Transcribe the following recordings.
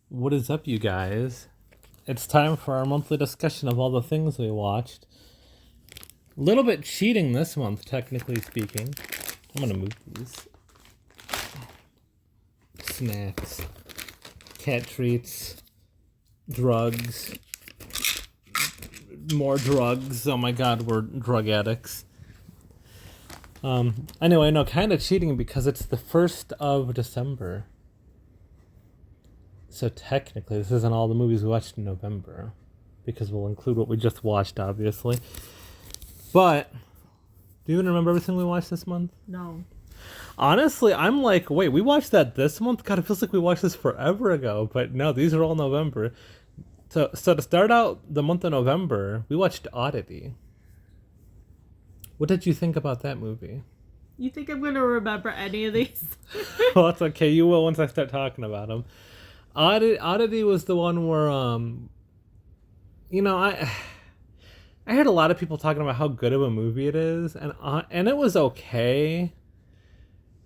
What is up, you guys? It's time for our monthly discussion of all the things we watched. A little bit cheating this month, technically speaking. I'm gonna move these. Snacks, cat treats, drugs, more drugs. Oh my god, we're drug addicts. Anyway, no, kind of cheating because it's the 1st of December. So technically, this isn't all the movies we watched in November, because we'll include what we just watched, obviously. But, do you even remember everything we watched this month? No. Honestly, I'm like, wait, we watched that this month? God, it feels like we watched this forever ago. But no, these are all November. So to start out the month of November, we watched Oddity. What did you think about that movie? You think I'm going to remember any of these? Well, it's okay. You will once I start talking about them. Oddity was the one where, I heard a lot of people talking about how good of a movie it is, and it was okay.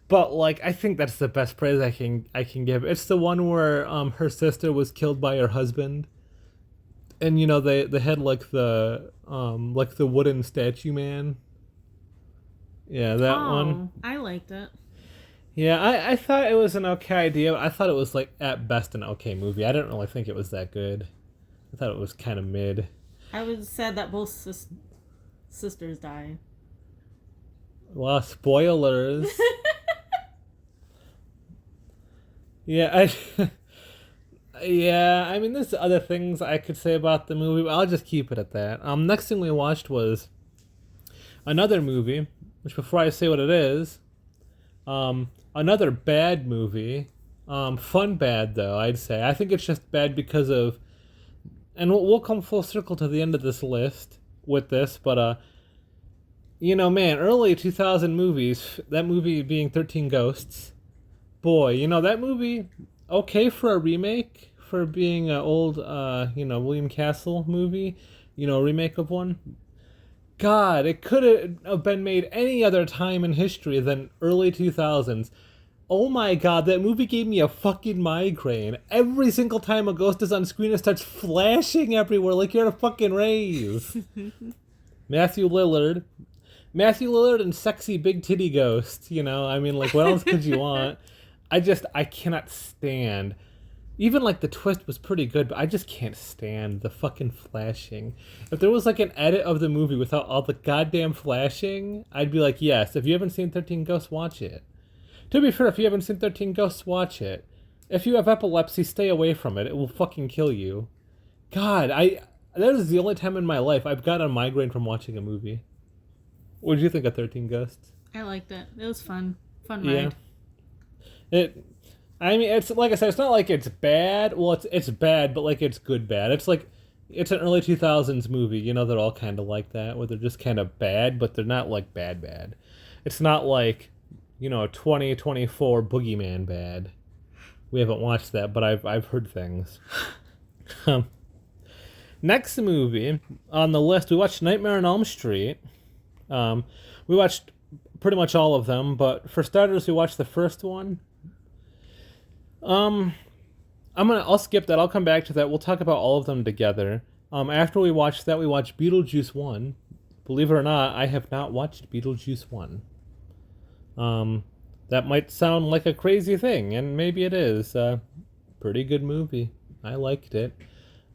But like, I think that's the best praise I can give. It's the one where her sister was killed by her husband, and they had like the wooden statue man. Yeah, that one. I liked it. Yeah, I thought it was an okay idea. But I thought it was like at best an okay movie. I didn't really think it was that good. I thought it was kind of mid. I was sad that both sisters died. Well, spoilers. Yeah, yeah. I mean, there's other things I could say about the movie, but I'll just keep it at that. Next thing we watched was another movie, which before I say what it is, another bad movie. Fun bad though, I'd say. I think it's just bad because of, and we'll come full circle to the end of this list with this, but man, early 2000 movies. That movie being 13 Ghosts. Boy, that movie, okay for a remake, for being an old, William Castle movie, remake of one. God, it could have been made any other time in history than early 2000s. Oh my god, that movie gave me a fucking migraine. Every single time a ghost is on screen, it starts flashing everywhere like you're at a fucking rave. Matthew Lillard. Matthew Lillard and sexy big titty ghost, I mean, like, what else could you want? I cannot stand. Even like the twist was pretty good, but I just can't stand the fucking flashing. If there was like an edit of the movie without all the goddamn flashing, I'd be like, yes, if you haven't seen 13 Ghosts, watch it. To be fair, if you haven't seen 13 Ghosts, watch it. If you have epilepsy, stay away from it. It will fucking kill you. God, that is the only time in my life I've got a migraine from watching a movie. What did you think of 13 Ghosts? I liked it. It was fun. Fun Yeah. ride. It's like I said, it's not like it's bad. Well, it's bad, but like it's good bad. It's like it's an early 2000s movie. They're all kind of like that, where they're just kind of bad, but they're not like bad bad. It's not like 2024 Boogeyman bad. We haven't watched that, but I've heard things. Next movie on the list, we watched Nightmare on Elm Street. We watched pretty much all of them, but for starters, we watched the first one. I'll skip that. I'll come back to that. We'll talk about all of them together. After we watched that, we watched Beetlejuice 1. Believe it or not, I have not watched Beetlejuice 1. That might sound like a crazy thing, and maybe it is. Pretty good movie. I liked it.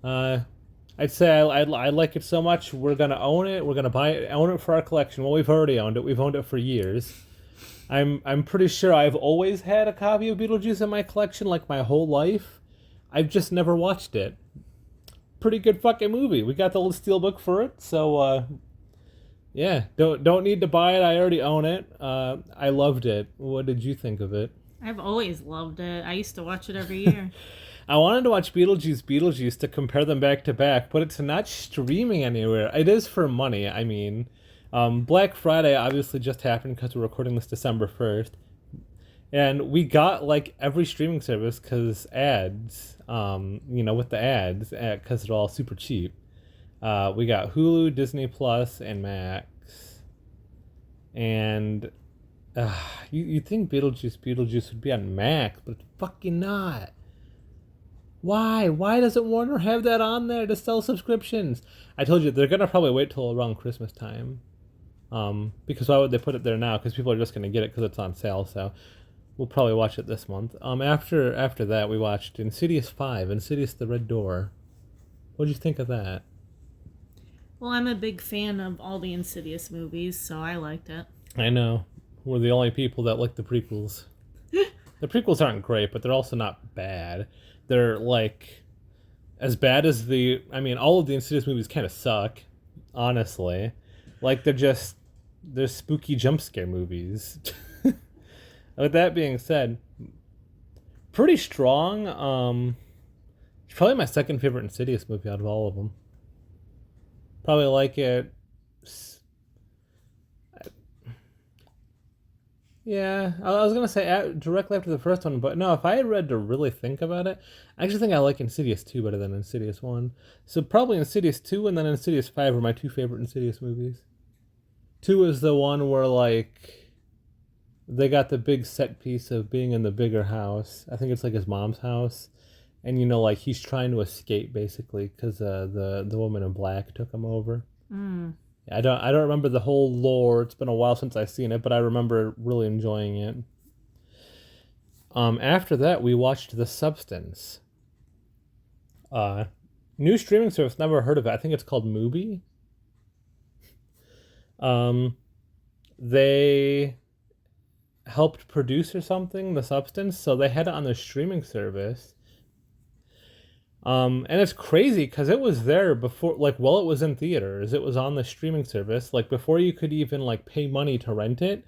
I'd say I like it so much, we're going to own it. We're going to buy it, own it for our collection. Well, we've already owned it. We've owned it for years. I'm pretty sure I've always had a copy of Beetlejuice in my collection, like my whole life. I've just never watched it. Pretty good fucking movie. We got the little steelbook for it, so yeah. Don't need to buy it. I already own it. I loved it. What did you think of it? I've always loved it. I used to watch it every year. I wanted to watch Beetlejuice to compare them back to back, but it's not streaming anywhere. It is for money. I mean, Black Friday obviously just happened because we're recording this December 1st. And we got like every streaming service because ads, with the ads, because they're all super cheap. We got Hulu, Disney Plus, and Max. And you'd think Beetlejuice would be on Max, but it's fucking not. Why? Why doesn't Warner have that on there to sell subscriptions? I told you they're gonna probably wait till around Christmas time. Because why would they put it there now? Because people are just gonna get it because it's on sale. So we'll probably watch it this month. After that, we watched Insidious 5, Insidious: The Red Door. What did you think of that? Well, I'm a big fan of all the Insidious movies, so I liked it. I know we're the only people that like the prequels. The prequels aren't great, but they're also not bad. They're like as bad as the. I mean, all of the Insidious movies kind of suck, honestly. Like they're spooky jump scare movies. With that being said, pretty strong. It's probably my second favorite Insidious movie out of all of them. Probably like it. Yeah, I was gonna say directly after the first one, but no. If I had read to really think about it, I actually think I like Insidious 2 better than Insidious 1. So probably Insidious 2 and then Insidious 5 are my two favorite Insidious movies. 2 is the one where like they got the big set piece of being in the bigger house. I think it's like his mom's house, and like he's trying to escape basically because the woman in black took him over. Mm. I don't remember the whole lore. It's been a while since I've seen it, but I remember really enjoying it. After that, we watched The Substance. New streaming service. Never heard of it. I think it's called Mubi. They helped produce or something The Substance, so they had it on their streaming service. And it's crazy because it was there before, like, while it was in theaters, it was on the streaming service, like, before you could even, like, pay money to rent it.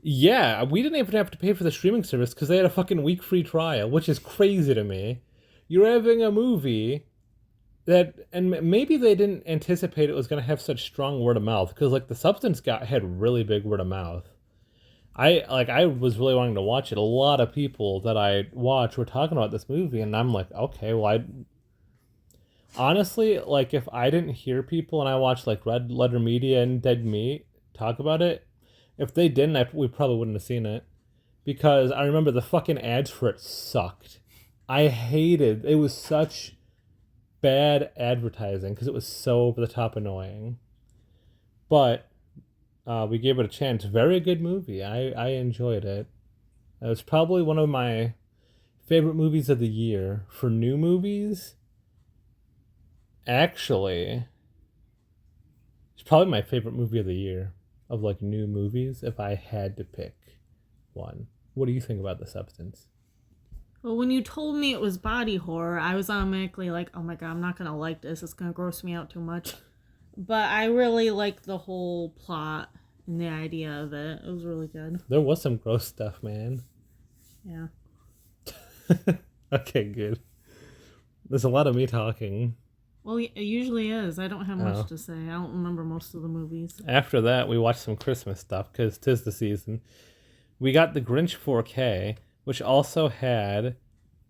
Yeah, we didn't even have to pay for the streaming service because they had a fucking week free trial, which is crazy to me. You're having a movie that, and maybe they didn't anticipate it was going to have such strong word of mouth because, like, The Substance had really big word of mouth. I was really wanting to watch it. A lot of people that I watch were talking about this movie, and I'm like, okay, well, I honestly, like, if I didn't hear people and I watched like Red Letter Media and Dead Meat talk about it, if they didn't, we probably wouldn't have seen it because I remember the fucking ads for it sucked. I hated it. Was such bad advertising because it was so over the top annoying. But we gave it a chance. Very good movie. I enjoyed it. It was probably one of my favorite movies of the year. For new movies, actually, it's probably my favorite movie of the year of like new movies if I had to pick one. What do you think about The Substance? Well, when you told me it was body horror, I was automatically like, oh my god, I'm not going to like this. It's going to gross me out too much. But I really liked the whole plot and the idea of it. It was really good. There was some gross stuff, man. Yeah. Okay, good. There's a lot of me talking. Well, it usually is. I don't have much to say. I don't remember most of the movies. After that, we watched some Christmas stuff because 'tis the season. We got The Grinch 4K, which also had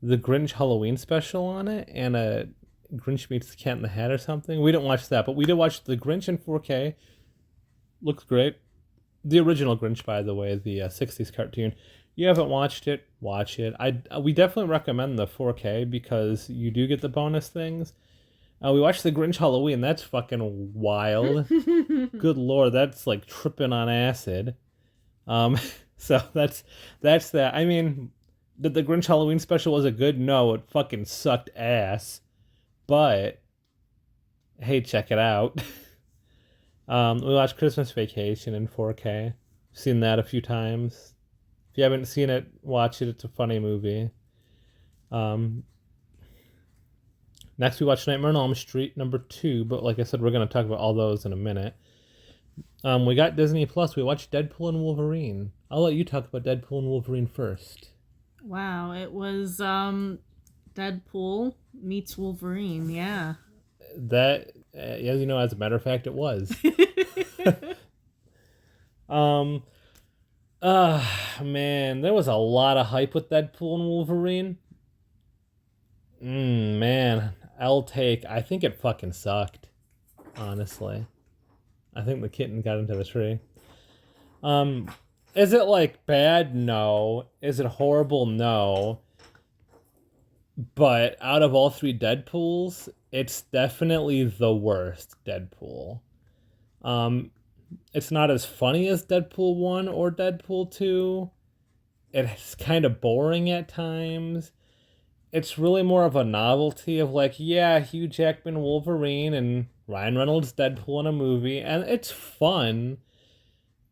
the Grinch Halloween special on it and a Grinch Meets the Cat in the Hat or something. We didn't watch that, but we did watch The Grinch in 4K. Looks great. The original Grinch, by the way, the 60s cartoon. You haven't watched it, watch it. We definitely recommend the 4K because you do get the bonus things. We watched The Grinch Halloween. That's fucking wild. Good lord, that's like tripping on acid. So that's that. I mean, the Grinch Halloween special was it good? No, it fucking sucked ass. But hey, check it out. We watched Christmas Vacation in 4K. Seen that a few times. If you haven't seen it, watch it. It's a funny movie. Next, we watched Nightmare on Elm Street #2, but like I said, we're going to talk about all those in a minute. We got Disney Plus. We watched Deadpool and Wolverine. I'll let you talk about Deadpool and Wolverine first. Wow, it was Deadpool meets Wolverine, yeah. That, as you know, as a matter of fact, it was. Man, there was a lot of hype with Deadpool and Wolverine. Man, I think it fucking sucked. Honestly. I think the kitten got into the tree. Is it like bad? No. Is it horrible? No. But out of all three Deadpools, it's definitely the worst Deadpool. Um, it's not as funny as Deadpool 1 or Deadpool 2. It's kind of boring at times. It's really more of a novelty of like, yeah, Hugh Jackman Wolverine and Ryan Reynolds Deadpool in a movie, and it's fun,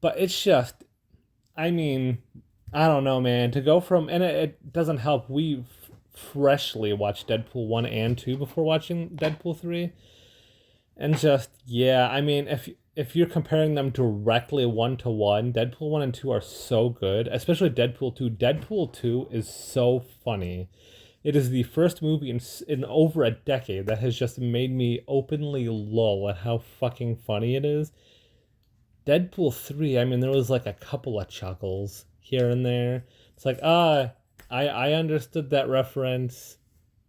but it's just, I mean, I don't know, man. To go from, and it doesn't help, we freshly watched Deadpool 1 and 2 before watching Deadpool 3. And just, yeah, I mean, if you're comparing them directly one to one, Deadpool 1 and 2 are so good, especially Deadpool 2. Deadpool 2 is so funny. It is the first movie in over a decade that has just made me openly lol at how fucking funny it is. Deadpool 3, I mean, there was like a couple of chuckles here and there. It's like, I understood that reference.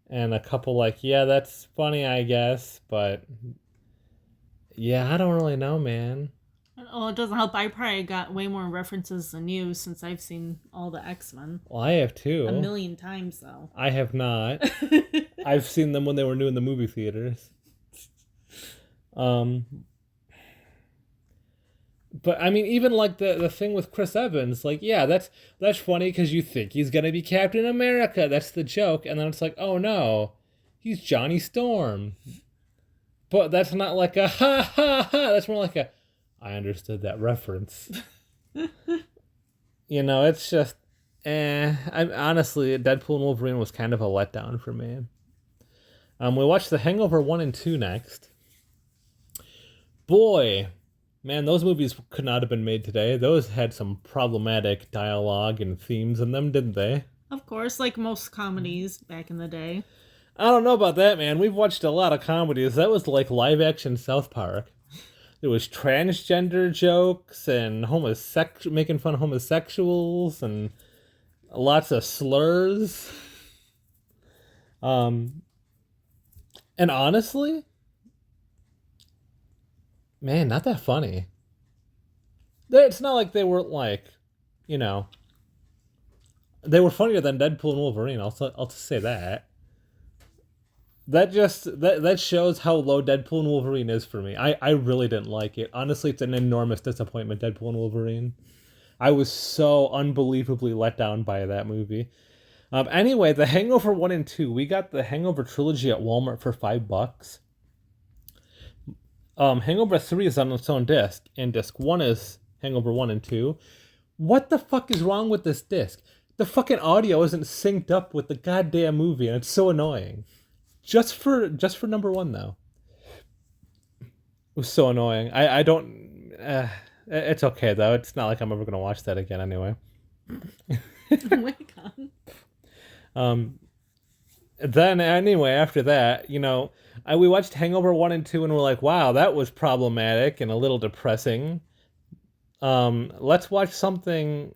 And a couple like, yeah, that's funny, I guess. But, yeah, I don't really know, man. Oh, it doesn't help. I probably got way more references than you since I've seen all the X-Men. Well, I have A too. million times, though. I have not. I've seen them when they were new in the movie theaters. But I mean, even like the thing with Chris Evans, like, yeah, that's funny because you think he's gonna be Captain America. That's the joke, and then it's like, oh no, he's Johnny Storm. But that's not like a ha ha ha. That's more like a I understood that reference. It's just I honestly, Deadpool and Wolverine was kind of a letdown for me. We watched The Hangover 1 and 2 next. Boy, man, those movies could not have been made today. Those had some problematic dialogue and themes in them, didn't they? Of course, like most comedies back in the day. I don't know about that, man. We've watched a lot of comedies. That was like live action South Park. There was transgender jokes and making fun of homosexuals and lots of slurs. And honestly, man, not that funny. It's not like they weren't like, they were funnier than Deadpool and Wolverine. I'll just say that. That shows how low Deadpool and Wolverine is for me. I really didn't like it. Honestly, it's an enormous disappointment, Deadpool and Wolverine. I was so unbelievably let down by that movie. Anyway, The Hangover 1 and 2. We got the Hangover trilogy at Walmart for $5. Hangover 3 is on its own disc, and disc 1 is Hangover 1 and 2. What the fuck is wrong with this disc? The fucking audio isn't synced up with the goddamn movie, and it's so annoying. Just for number 1, though. It was so annoying. I don't... it's okay, though. It's not like I'm ever going to watch that again anyway. Oh my god. Then, anyway, after that, we watched Hangover 1 and 2 and we're like, wow, that was problematic and a little depressing. Let's watch something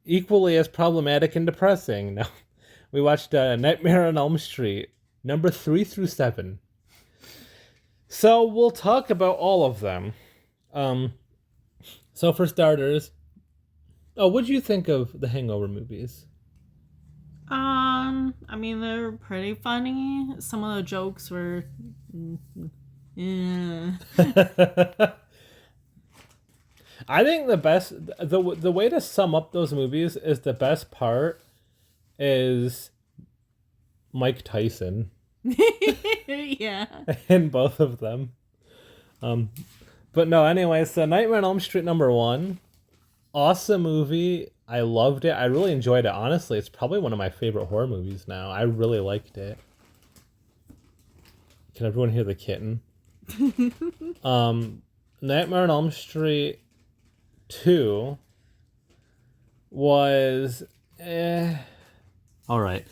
equally as problematic and depressing. No. We watched Nightmare on Elm Street, number 3 through 7. So we'll talk about all of them. So for starters, what'd you think of the Hangover movies? I mean, they're pretty funny. Some of the jokes were... I think the way to sum up those movies is the best part is Mike Tyson. Yeah. In both of them. But no, anyway, so Nightmare on Elm Street number 1. Awesome movie. I loved it. I really enjoyed it. Honestly, it's probably one of my favorite horror movies now. I really liked it. Can everyone hear the kitten? Nightmare on Elm Street 2 was all right.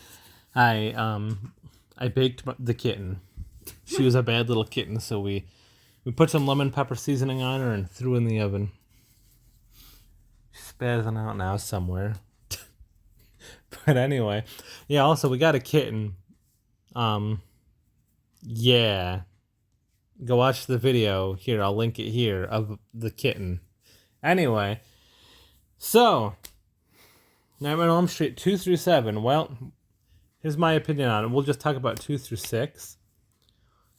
I baked the kitten. She was a bad little kitten, so we put some lemon pepper seasoning on her and threw in the oven. She's spazzing out now somewhere. But anyway, yeah, also we got a kitten. Yeah. Go watch the video here, I'll link it here, of the kitten. Anyway, so Nightmare on Elm Street 2 through 7. Well, here's my opinion on it. We'll just talk about 2 through 6.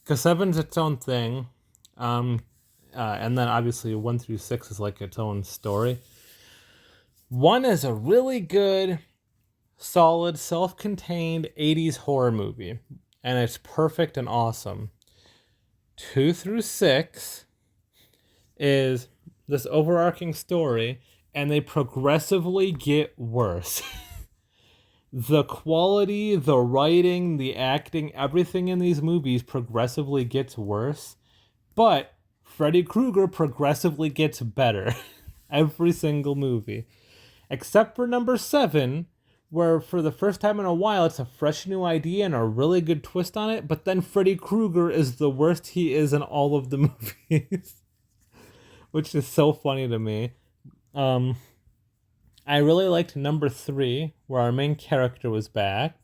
Because 7's its own thing. And then obviously 1 through 6 is like its own story. 1 is a really good, solid, self-contained 80s horror movie. And it's perfect and awesome. 2 through 6 is this overarching story, and they progressively get worse. The quality, the writing, the acting, everything in these movies progressively gets worse. But Freddy Krueger progressively gets better. Every single movie. Except for number 7, where for the first time in a while it's a fresh new idea and a really good twist on it, but then Freddy Krueger is the worst he is in all of the movies. Which is so funny to me. I really liked number 3, where our main character was back.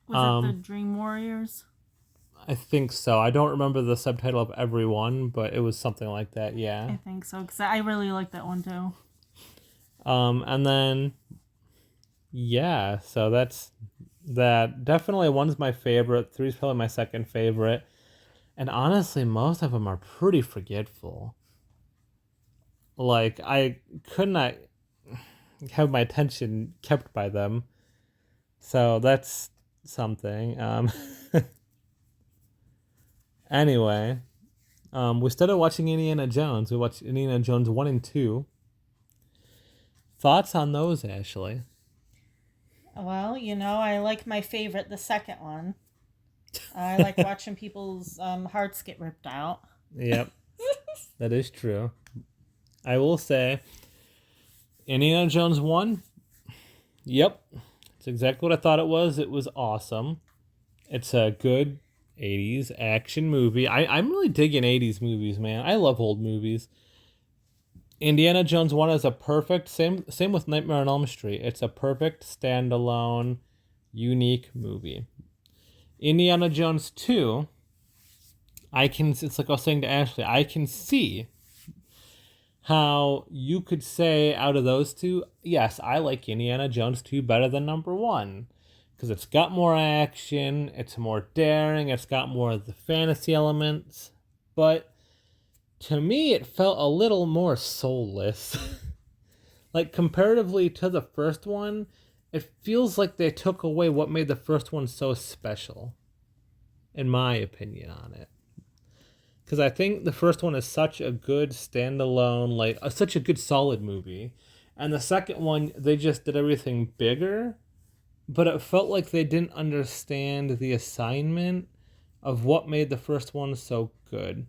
Was it the Dream Warriors? I think so. I don't remember the subtitle of every one, but it was something like that, yeah. I think so, because I really like that one too. And then, yeah, so that's that. Definitely 1's my favorite. 3's probably my second favorite. And honestly, most of them are pretty forgetful. Like, I could not have my attention kept by them. So that's something. Anyway, we started watching Indiana Jones. We watched Indiana Jones 1 and 2. Thoughts on those, Ashley? Well, I like my favorite, the second one. I like watching people's hearts get ripped out. Yep, that is true. I will say, Indiana Jones 1, yep, it's exactly what I thought it was. It was awesome. It's a good 80s action movie. I'm really digging 80s movies, man. I love old movies. Indiana Jones 1 is a perfect, same with Nightmare on Elm Street. It's a perfect standalone, unique movie. Indiana Jones 2, it's like I was saying to Ashley, I can see how you could say out of those two, yes, I like Indiana Jones 2 better than number 1. Because it's got more action, it's more daring, it's got more of the fantasy elements. But to me, it felt a little more soulless. Like, comparatively to the first one, it feels like they took away what made the first one so special. In my opinion on it. Because I think the first one is such a good standalone, such a good solid movie. And the second one, they just did everything bigger. But it felt like they didn't understand the assignment of what made the first one so good.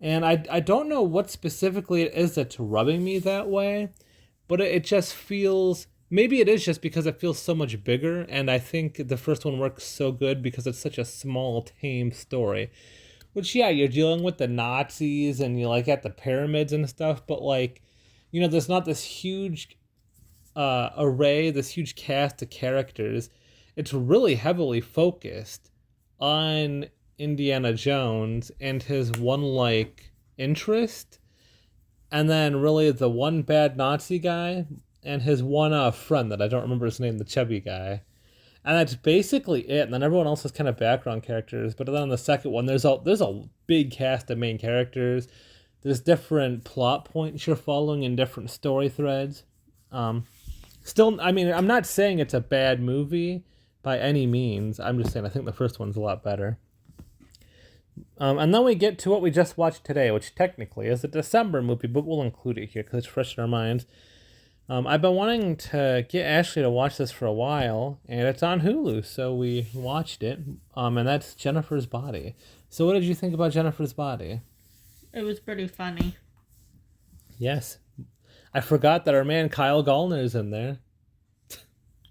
And I don't know what specifically it is that's rubbing me that way, but it just feels... Maybe it is just because it feels so much bigger, and I think the first one works so good because it's such a small, tame story. Which, yeah, you're dealing with the Nazis, and you're, at the pyramids and stuff, but, there's not this huge... array, this huge cast of characters. It's really heavily focused on Indiana Jones and his one interest, and then really the one bad Nazi guy and his one friend that I don't remember his name, the chubby guy, and that's basically it. And then everyone else is kind of background characters. But then on the second one, there's a big cast of main characters. There's different plot points you're following in different story threads. Still, I mean, I'm not saying it's a bad movie by any means. I'm just saying I think the first one's a lot better. And then we get to what we just watched today, which technically is a December movie, but we'll include it here because it's fresh in our minds. I've been wanting to get Ashley to watch this for a while, and it's on Hulu, so we watched it. And that's Jennifer's Body. So what did you think about Jennifer's Body? It was pretty funny. Yes. I forgot that our man Kyle Gallner is in there.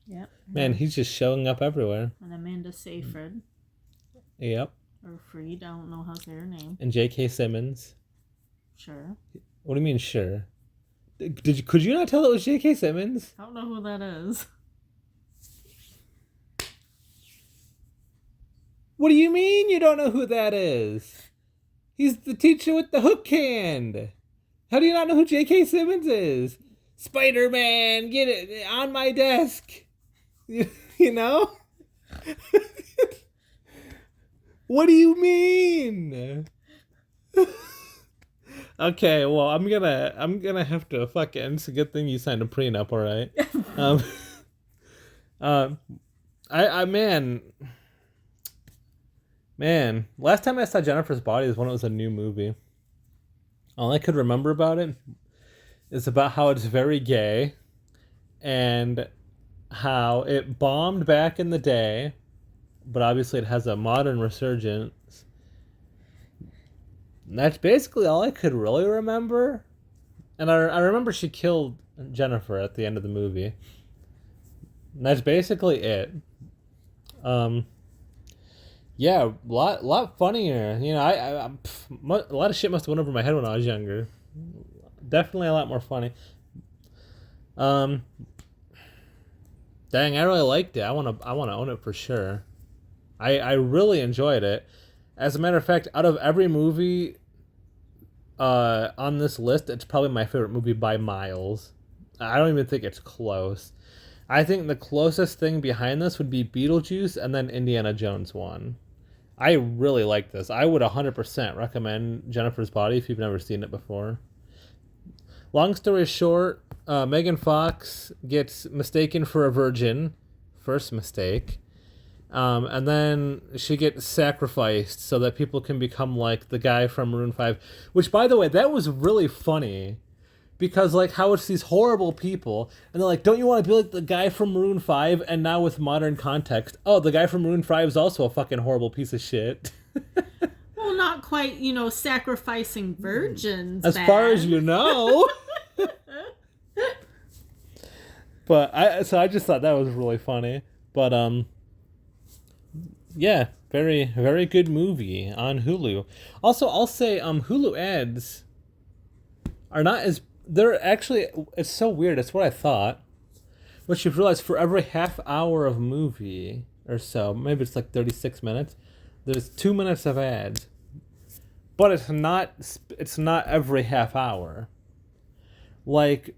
Yep. Man, he's just showing up everywhere. And Amanda Seyfried. Yep. Or Freed, I don't know how's her name. And J.K. Simmons. Sure. What do you mean, sure? Could you not tell it was J.K. Simmons? I don't know who that is. What do you mean you don't know who that is? He's the teacher with the hook hand. How do you not know who J.K. Simmons is? Spider-Man, get it on my desk. You know? What do you mean? Okay, well, I'm gonna have to fucking. It's a good thing you signed a prenup, all right? Um, man, last time I saw Jennifer's Body is when it was a new movie. All I could remember about it is about how it's very gay, and how it bombed back in the day, but obviously it has a modern resurgence. And that's basically all I could really remember. And I remember she killed Jennifer at the end of the movie. And that's basically it. Yeah, lot funnier. You know, a lot of shit must have went over my head when I was younger. Definitely a lot more funny. Dang, I really liked it. I wanna own it for sure. I really enjoyed it. As a matter of fact, out of every movie on this list, it's probably my favorite movie by miles. I don't even think it's close. I think the closest thing behind this would be Beetlejuice and then Indiana Jones 1. I really like this. I would 100% recommend Jennifer's Body if you've never seen it before. Long story short, Megan Fox gets mistaken for a virgin. First mistake. And then she gets sacrificed so that people can become like the guy from Maroon 5. Which, by the way, that was really funny. Because, like, how it's these horrible people. And they're like, don't you want to be like the guy from Maroon 5? And now with modern context, oh, the guy from Maroon 5 is also a fucking horrible piece of shit. Well, not quite, sacrificing virgins. As far as you know. But I just thought that was really funny. But yeah, very very good movie on Hulu. Also, I'll say Hulu ads are not as they're actually, it's so weird. It's what I thought. Which you've realized for every half hour of movie or so, maybe it's like 36 minutes, there's 2 minutes of ads. But it's not every half hour. Like,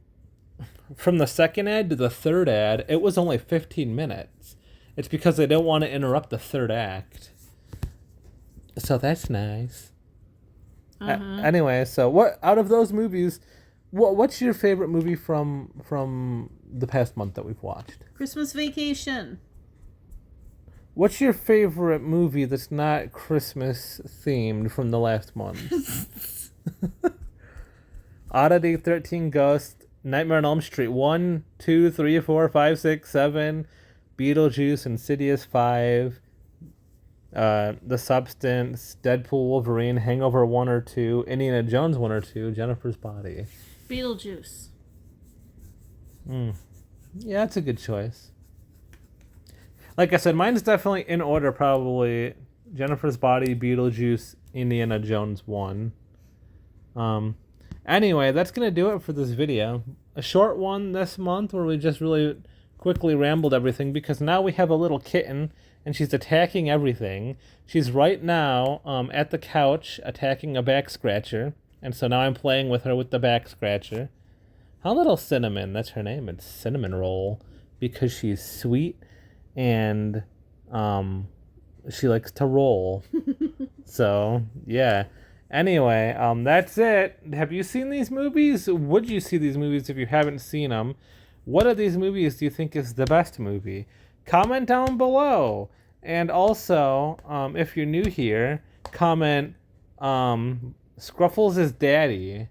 from the second ad to the third ad, it was only 15 minutes. It's because they don't want to interrupt the third act. So that's nice. Anyway, so what out of those movies, what's your favorite movie from the past month that we've watched? Christmas Vacation. What's your favorite movie that's not Christmas themed from the last month? Oddity, 13 Ghosts, Nightmare on Elm Street 1, 2, 3, 4, 5, 6, 7, Beetlejuice, Insidious 5, The Substance, Deadpool, Wolverine, Hangover 1 or 2, Indiana Jones 1 or 2, Jennifer's Body. Beetlejuice. Yeah, that's a good choice. Like I said, mine's definitely in order, probably Jennifer's Body, Beetlejuice, Indiana Jones 1. Anyway, that's going to do it for this video. A short one this month where we just really quickly rambled everything because now we have a little kitten and she's attacking everything. She's right now at the couch attacking a back scratcher. And so now I'm playing with her with the back scratcher. How little Cinnamon, that's her name. It's Cinnamon Roll because she's sweet and she likes to roll. So, yeah. Anyway, that's it. Have you seen these movies? Would you see these movies if you haven't seen them? What of these movies do you think is the best movie? Comment down below. And also, if you're new here, comment Scruffles is daddy.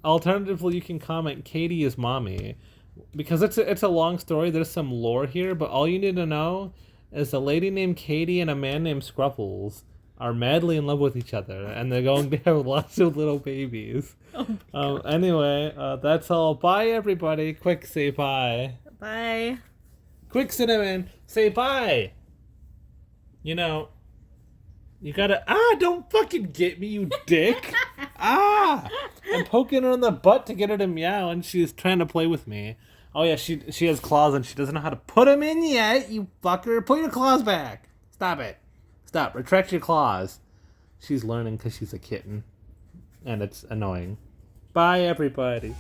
Alternatively, you can comment Katie is mommy. Because it's a long story. There's some lore here, but all you need to know is a lady named Katie and a man named Scruffles are madly in love with each other, and they're going to have lots of little babies. Anyway, that's all. Bye, everybody. Quick, say bye. Bye. Quick, Cinnamon, say bye. You know, you gotta... don't fucking get me, you dick. I'm poking her in the butt to get her to meow, and she's trying to play with me. Oh, yeah, she has claws, and she doesn't know how to put them in yet, you fucker. Put your claws back. Stop it. Stop. Retract your claws. She's learning because she's a kitten, and it's annoying. Bye, everybody.